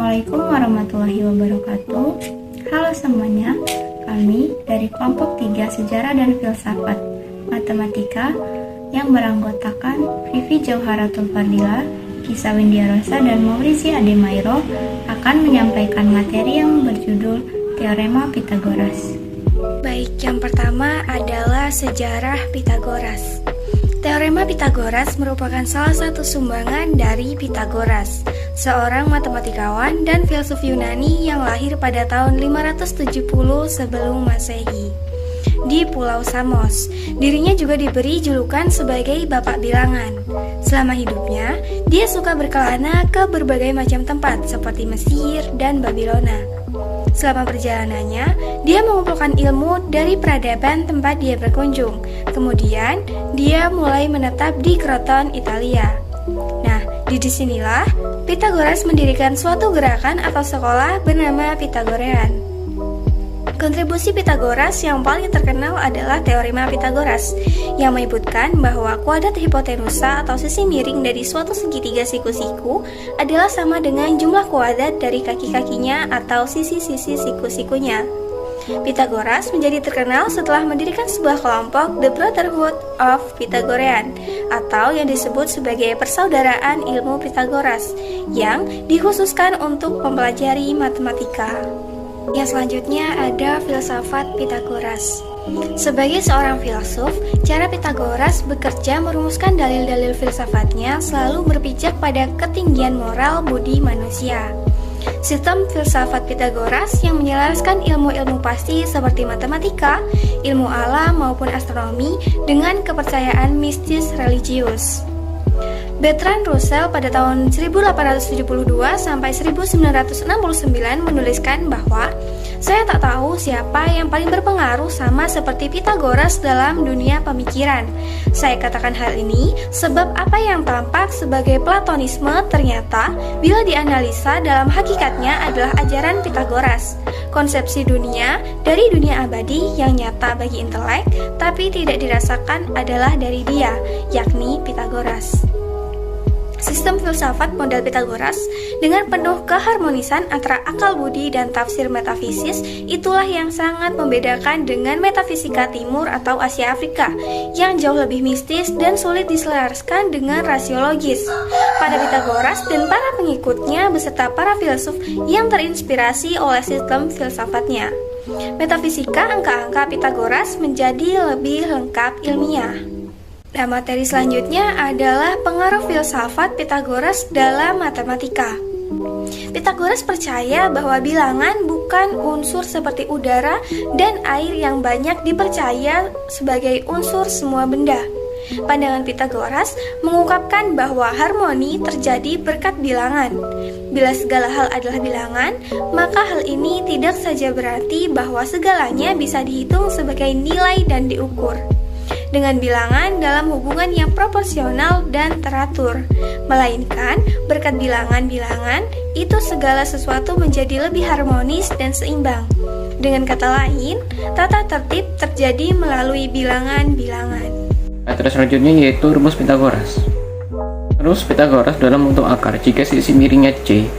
Assalamualaikum warahmatullahi wabarakatuh. Halo semuanya, kami dari kelompok 3 Sejarah dan Filsafat Matematika yang beranggotakan Vivi Jauharatul Fardila, Kisah Windia Rosa, dan Maurizi Ademairo akan menyampaikan materi yang berjudul Teorema Pitagoras. Baik, yang pertama adalah sejarah Pitagoras. Teorema Pitagoras merupakan salah satu sumbangan dari Pitagoras, seorang matematikawan dan filsuf Yunani yang lahir pada tahun 570 sebelum Masehi di Pulau Samos. Dirinya juga diberi julukan sebagai Bapak Bilangan. Selama hidupnya, dia suka berkelana ke berbagai macam tempat seperti Mesir dan Babilona. Selama perjalanannya, dia mengumpulkan ilmu dari peradaban tempat dia berkunjung. Kemudian, dia mulai menetap di keraton Italia. Nah, disinilah Pitagoras mendirikan suatu gerakan atau sekolah bernama Pitagorean. Kontribusi Pitagoras yang paling terkenal adalah Teorema Pitagoras, yang menyebutkan bahwa kuadrat hipotenusa atau sisi miring dari suatu segitiga siku-siku adalah sama dengan jumlah kuadrat dari kaki-kakinya atau sisi-sisi siku-sikunya. Pitagoras menjadi terkenal setelah mendirikan sebuah kelompok The Brotherhood of Pythagorean, atau yang disebut sebagai Persaudaraan Ilmu Pitagoras, yang dikhususkan untuk mempelajari matematika. Yang selanjutnya ada filsafat Pitagoras. Sebagai seorang filsuf, cara Pitagoras bekerja merumuskan dalil-dalil filsafatnya selalu berpijak pada ketinggian moral budi manusia. Sistem filsafat Pitagoras yang menyelaraskan ilmu-ilmu pasti seperti matematika, ilmu alam maupun astronomi dengan kepercayaan mistis religius. Bertrand Russell pada tahun 1872 sampai 1969 menuliskan bahwa saya tak tahu siapa yang paling berpengaruh sama seperti Pitagoras dalam dunia pemikiran. Saya katakan hal ini sebab apa yang tampak sebagai Platonisme ternyata bila dianalisa dalam hakikatnya adalah ajaran Pitagoras. Konsepsi dunia dari dunia abadi yang nyata bagi intelek tapi tidak dirasakan adalah dari dia, yakni Pitagoras. Sistem filsafat model Pitagoras dengan penuh keharmonisan antara akal budi dan tafsir metafisis itulah yang sangat membedakan dengan metafisika timur atau Asia Afrika yang jauh lebih mistis dan sulit diselaraskan dengan rasiologis. Pada Pitagoras dan para pengikutnya beserta para filsuf yang terinspirasi oleh sistem filsafatnya, metafisika angka-angka Pitagoras menjadi lebih lengkap ilmiah. Nah, materi selanjutnya adalah pengaruh filsafat Pitagoras dalam matematika. Pitagoras percaya bahwa bilangan bukan unsur seperti udara dan air yang banyak dipercaya sebagai unsur semua benda. Pandangan Pitagoras mengungkapkan bahwa harmoni terjadi berkat bilangan. Bila segala hal adalah bilangan, maka hal ini tidak saja berarti bahwa segalanya bisa dihitung sebagai nilai dan diukur dengan bilangan dalam hubungan yang proporsional dan teratur, melainkan berkat bilangan-bilangan itu segala sesuatu menjadi lebih harmonis dan seimbang. Dengan kata lain, tata tertib terjadi melalui bilangan-bilangan. Materi selanjutnya yaitu rumus Pitagoras. Rumus Pitagoras dalam bentuk akar jika sisi miringnya C,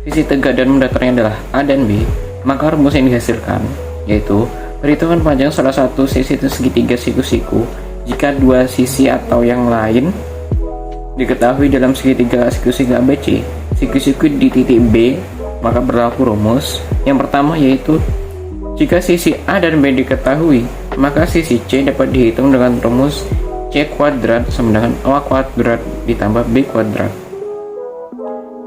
sisi tegak dan mendatarnya adalah A dan B, maka rumus yang dihasilkan yaitu perhitungan panjang salah satu sisi segitiga siku-siku jika dua sisi atau yang lain diketahui dalam segitiga siku-siku ABC. Siku-siku di titik B, maka berlaku rumus yang pertama yaitu jika sisi A dan B diketahui, maka sisi C dapat dihitung dengan rumus C kuadrat sama dengan A kuadrat ditambah B kuadrat.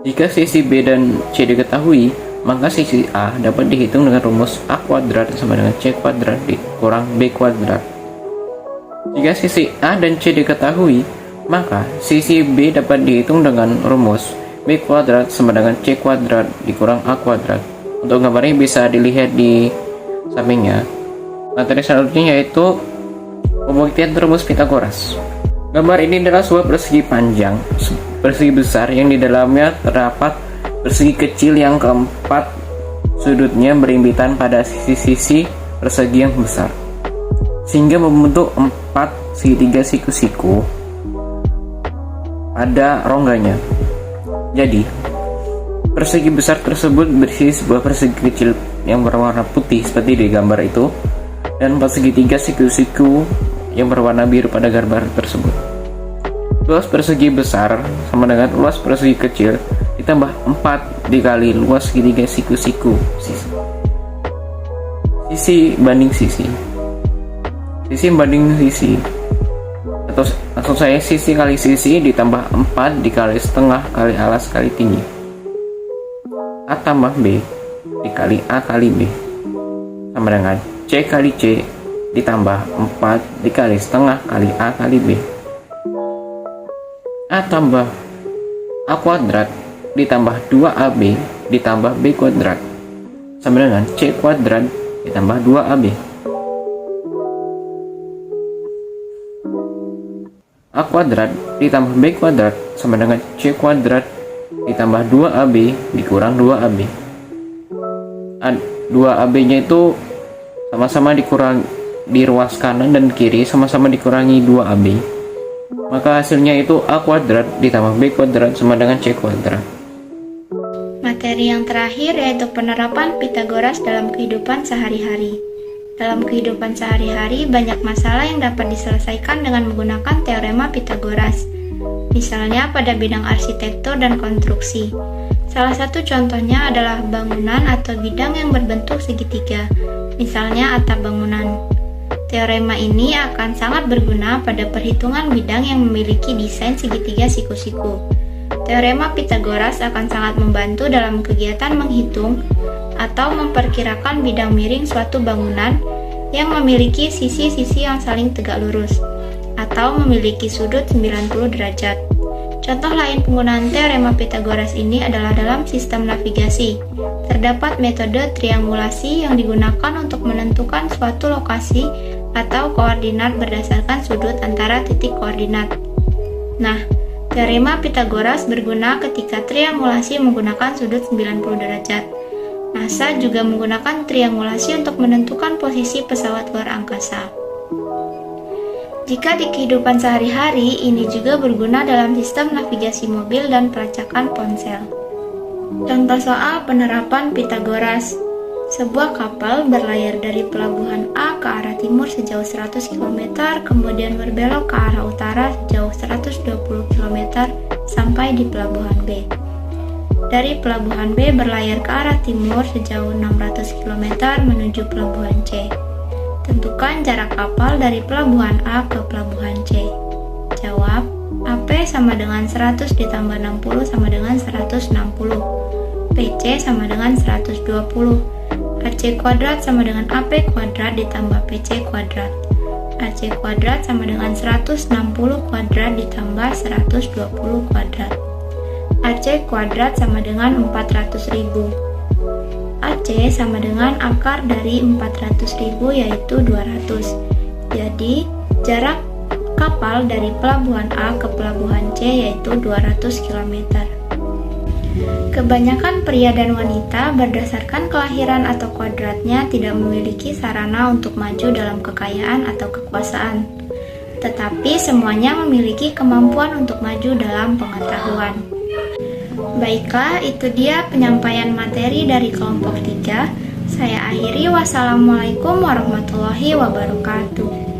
Jika sisi B dan C diketahui, maka sisi A dapat dihitung dengan rumus A kuadrat sama dengan C kuadrat dikurang B kuadrat. Jika sisi A dan C diketahui, maka sisi B dapat dihitung dengan rumus B kuadrat sama dengan C kuadrat dikurang A kuadrat. Untuk gambarnya bisa dilihat di sampingnya. Materi selanjutnya yaitu pembuktian rumus Pitagoras. Gambar ini adalah sebuah persegi panjang, persegi besar yang di dalamnya terdapat persegi kecil yang keempat sudutnya berimpitan pada sisi-sisi persegi yang besar, sehingga membentuk 4 segitiga siku-siku pada rongganya. Jadi, Persegi besar tersebut berisi sebuah persegi kecil yang berwarna putih seperti di gambar itu, dan 4 segitiga siku-siku yang berwarna biru pada gambar tersebut. Luas persegi besar sama dengan luas persegi kecil ditambah 4 dikali luas segitiga siku-siku. Sisi banding sisi. Sisi banding sisi. Atau maksud saya sisi kali sisi ditambah 4 dikali setengah kali alas kali tinggi. A tambah B dikali A kali B sama dengan C kali C ditambah 4 dikali setengah kali A kali B. A tambah A kuadrat ditambah 2AB ditambah B kuadrat sama dengan C kuadrat ditambah 2AB. A kuadrat ditambah B kuadrat sama dengan C kuadrat ditambah 2AB dikurang 2AB. 2AB nya itu sama-sama dikurang di ruas kanan dan kiri sama-sama dikurangi 2AB. Maka hasilnya itu A kuadrat ditambah B kuadrat sama dengan C kuadrat. Materi yang terakhir yaitu penerapan Pitagoras dalam kehidupan sehari-hari. Dalam kehidupan sehari-hari, banyak masalah yang dapat diselesaikan dengan menggunakan teorema Pitagoras. Misalnya pada bidang arsitektur dan konstruksi. Salah satu contohnya adalah bangunan atau bidang yang berbentuk segitiga, misalnya atap bangunan. Teorema ini akan sangat berguna pada perhitungan bidang yang memiliki desain segitiga siku-siku. Teorema Pitagoras akan sangat membantu dalam kegiatan menghitung atau memperkirakan bidang miring suatu bangunan yang memiliki sisi-sisi yang saling tegak lurus atau memiliki sudut 90 derajat. Contoh lain penggunaan teorema Pitagoras ini adalah dalam sistem navigasi. Terdapat metode triangulasi yang digunakan untuk menentukan suatu lokasi atau koordinat berdasarkan sudut antara titik koordinat. Nah, teorema Pitagoras berguna ketika triangulasi menggunakan sudut 90 derajat. NASA juga menggunakan triangulasi untuk menentukan posisi pesawat luar angkasa. Jika di kehidupan sehari-hari, ini juga berguna dalam sistem navigasi mobil dan pelacakan ponsel. Contoh soal penerapan Pitagoras. Sebuah kapal berlayar dari pelabuhan A ke arah timur sejauh 100 km, kemudian berbelok ke arah utara sejauh 120 km sampai di pelabuhan B. Dari pelabuhan B berlayar ke arah timur sejauh 600 km menuju pelabuhan C. Tentukan jarak kapal dari pelabuhan A ke pelabuhan C. Jawab, AP sama dengan 100 ditambah 60 sama dengan 160. PC sama dengan 120. AC kuadrat sama dengan AP kuadrat ditambah PC kuadrat. AC kuadrat sama dengan 160 kuadrat ditambah 120 kuadrat. AC kuadrat sama dengan 400.000. AC sama dengan akar dari 400.000 yaitu 200. Jadi, jarak kapal dari pelabuhan A ke pelabuhan C yaitu 200 km. Kebanyakan pria dan wanita berdasarkan kelahiran atau kodratnya tidak memiliki sarana untuk maju dalam kekayaan atau kekuasaan. Tetapi semuanya memiliki kemampuan untuk maju dalam pengetahuan. Baiklah, itu dia penyampaian materi dari kelompok 3. Saya akhiri, wassalamualaikum warahmatullahi wabarakatuh.